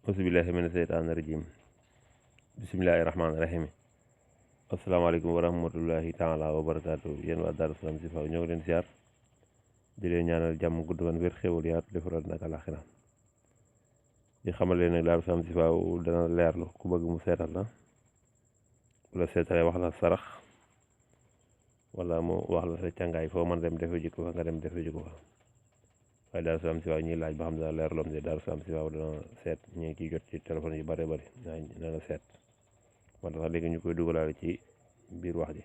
auzubillahi mina seytaani rajim bismillahi rahmaani rahim asalaamaaleykum wa rahmatullahi taala wa barakaatu yéen waa Darou Salam Chifahou ñoo ngi leen ziar di leen ñaanal jàmm gudd fan wér xéwal yaatu defaral nag alaxira di xamal leen nag Darou Salam Chifahou dana leerlu ku bëgg mu seetal la bu la seetalee wax la sarax wala mu wax la sa càngaay foo mën dem defe jiko fa nga dem defe jiko fa waaye Darou Salam Chifahou ñuy laaj ba xam dana leer loom de Darou Salam Chifahou dana seet ñu ngi ciy jot ci téléphone yu bare bari dana seet moo tax léegi ñu koy dugalaale ci biir wax ji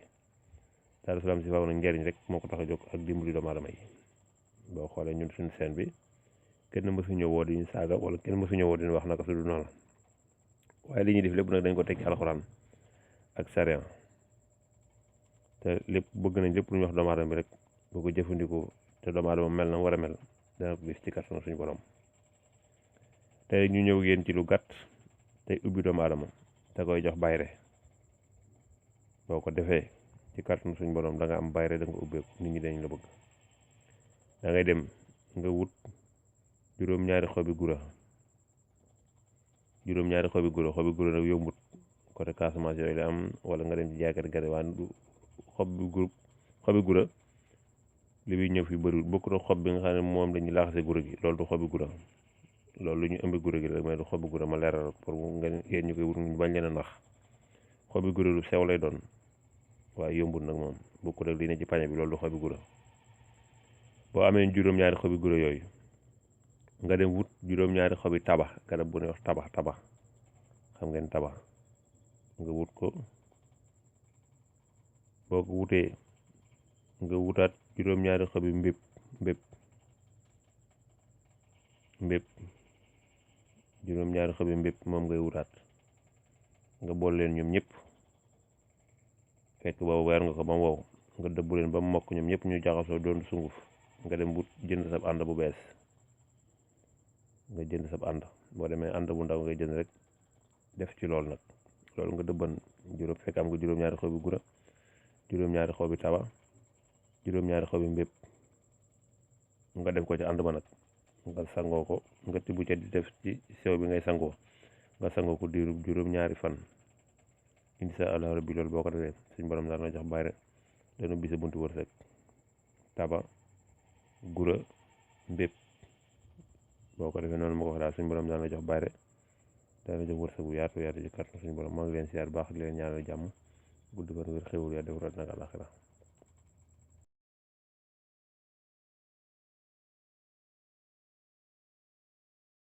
Darou Salam Chifahou nag njariñ rek moo ko tax a jóg ak dimbali doomu aadama yi boo xoolee ñun suñu seen bi kenn mësu ñëw woo di ñu saaga wala kenn mësu ñëw woo di ñu wax naka su du noonu waaye li ñuy def lépp nag dañ ko teg ci alxuraan ak sariya te lépp bëgg nañ lépp lu ñu wax doomu aadama bi rek boo ko jëfandikoo te doomu aadama mel na war a mel dana ko gis ci kàttanu suñu borom tey ñu ñëw yéen ci lu gàtt tey ubbi doomu aadama te koy jox bayre boo ko defee ci kàttanu suñu borom da nga am bayre da nga ubbeeku nit ñi dañ la bëgg da ngay dem nga wut juróom-ñaari xobi gura xobi gura nag yombut côté Casamance yooyu la am wala nga dem ci jaaykat gare waan du xobi gura li muy ñëw fi bëriwul bokkut ak xob bi nga xam ne moom lañuy laaxase gura gi loolu du xobi gura loolu lu ñu ëmbi gura gi la mais du xobi gura ma leeral pour ngeen yéen ñu koy wut ñu bañ leen a nax xobi gura lu sew lay doon waaye yombut nag moom bokkut ak li ne ci pañe bi loolu du xobi gura boo amee juróom-ñaari xobi gura yooyu nga dem wut juróom-ñaari xobi tabax garab bu ne wax tabax xam ngeen tabax nga wut ko boo ko wutee nga wutaat juróom-ñaari xobi mbépp juróom-ñaari xobi mbépp moom ngay wutaat nga bool leen ñoom ñëpp fekk boobu weer nga ko ba mu wow nga dëbbu leen ba mu mokk ñoom ñëpp ñu jaxasoo doon sunguf nga dem wut jënd sab ànd bu bees nga jënd sab ànd boo demee ànd bu ndaw ngay jënd rek def ci loolu nag loolu nga dëbban fekk am nga juróom-ñaari xobi gura juróom-ñaari xobi taba juróom-ñaari xobi mbépp nga def ko ci ànd ba nag nga sangoo ko nga tibb ca di def ci sew bi ngay sangoo nga sangoo ko diirub juróom-ñaari fan insha allah rabbi loolu boo ko defee suñ borom daal na jox bayre dana bisa buntu wërsëg taba gura mbépp boo ko defee noonu ma ko wax daal suñ borom daal na jox bayre daana jox wërsëg bu yaatu ci kàttan suñu borom maa ngi leen siyaar baax di leen ñaanal jàmm gudd fan wér xewul yaa def rat nag àlaxira